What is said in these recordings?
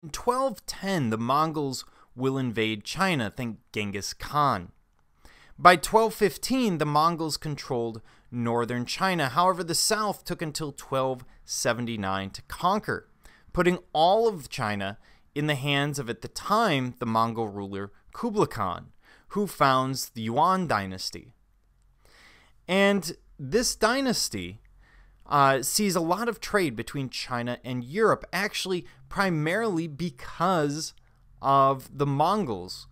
In 1210, the Mongols will invade China, think Genghis Khan. By 1215, the Mongols controlled northern China. However, the south took until 1279 to conquer, putting all of China in the hands of, at the time, the Mongol ruler Kublai Khan, who founds the Yuan Dynasty. And this dynasty sees a lot of trade between China and Europe, actually primarily because of the Mongols.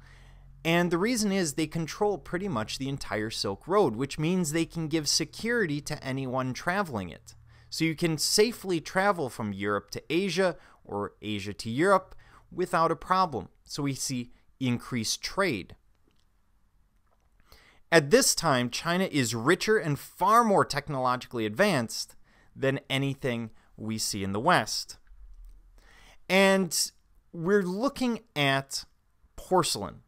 And the reason is they control pretty much the entire Silk Road, which means they can give security to anyone traveling it. So you can safely travel from Europe to Asia or Asia to Europe without a problem. So we see increased trade. At this time, China is richer and far more technologically advanced than anything we see in the West. And we're looking at porcelain.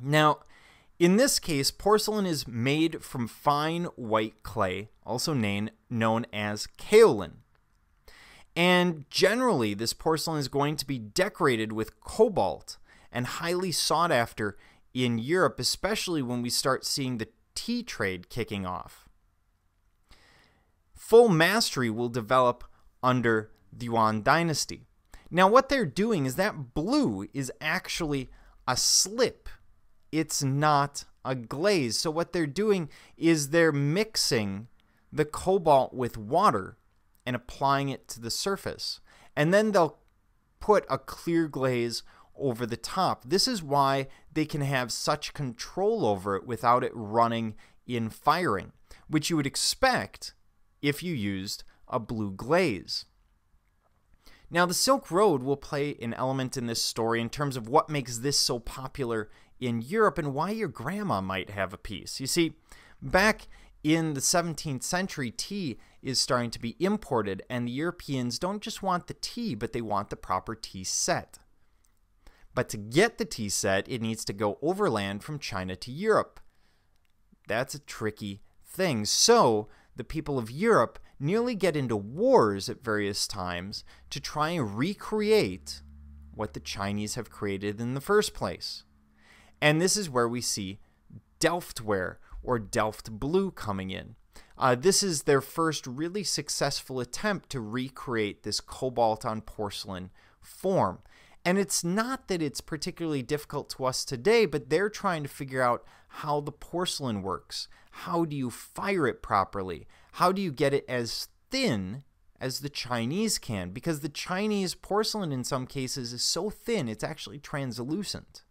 Now, in this case, porcelain is made from fine white clay, also known as kaolin. And generally, this porcelain is going to be decorated with cobalt and highly sought after in Europe, especially when we start seeing the tea trade kicking off. Full mastery will develop under the Yuan Dynasty. Now, what they're doing is that blue is actually a slip. It's not a glaze. So what they're doing is they're mixing the cobalt with water and applying it to the surface. And then they'll put a clear glaze over the top. This is why they can have such control over it without it running in firing, which you would expect if you used a blue glaze. Now, the Silk Road will play an element in this story in terms of what makes this so popular in Europe and why your grandma might have a piece. You see, back in the 17th century, tea is starting to be imported, and the Europeans don't just want the tea, but they want the proper tea set. But to get the tea set, it needs to go overland from China to Europe. That's a tricky thing. So the people of Europe nearly get into wars at various times to try and recreate what the Chinese have created in the first place. And this is where we see Delftware or Delft Blue coming in. This is their first really successful attempt to recreate this cobalt on porcelain form. And it's not that it's particularly difficult to us today, but they're trying to figure out how the porcelain works. How do you fire it properly? How do you get it as thin as the Chinese can? Because the Chinese porcelain in some cases is so thin, it's actually translucent.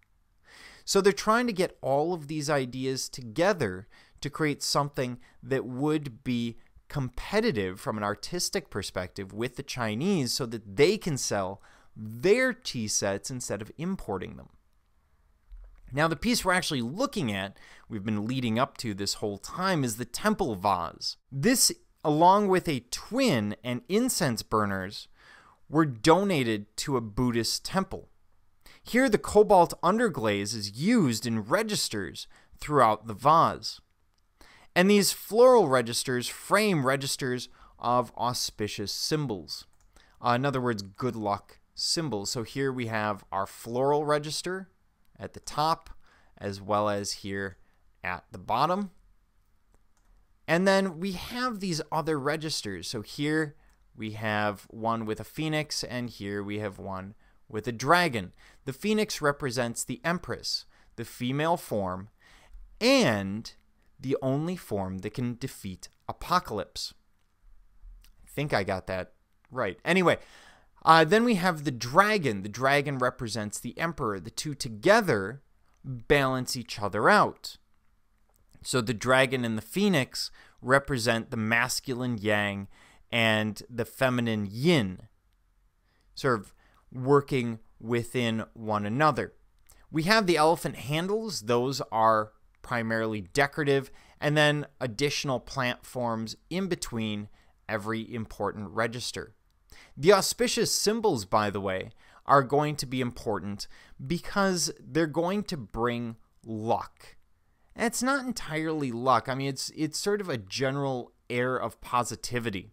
So they're trying to get all of these ideas together to create something that would be competitive from an artistic perspective with the Chinese so that they can sell their tea sets instead of importing them. Now, the piece we're actually looking at, we've been leading up to this whole time, is the temple vase. This, along with a twin and incense burners, were donated to a Buddhist temple. Here, the Cobalt Underglaze is used in registers throughout the vase. And these floral registers frame registers of auspicious symbols. In other words, good luck symbols. So here we have our floral register at the top, as well as here at the bottom. And then we have these other registers. So here we have one with a phoenix, and here we have one with a dragon. The phoenix represents the empress, the female form, and the only form that can defeat apocalypse. I think I got that right. Anyway, then we have the dragon. The dragon represents the emperor. The two together balance each other out. So the dragon and the phoenix represent the masculine yang and the feminine yin, sort of working within one another. We have the elephant handles. Those are primarily decorative, and then additional plant forms in between every important register. The auspicious symbols, by the way, are going to be important because they're going to bring luck. And it's not entirely luck. I mean, it's sort of a general air of positivity.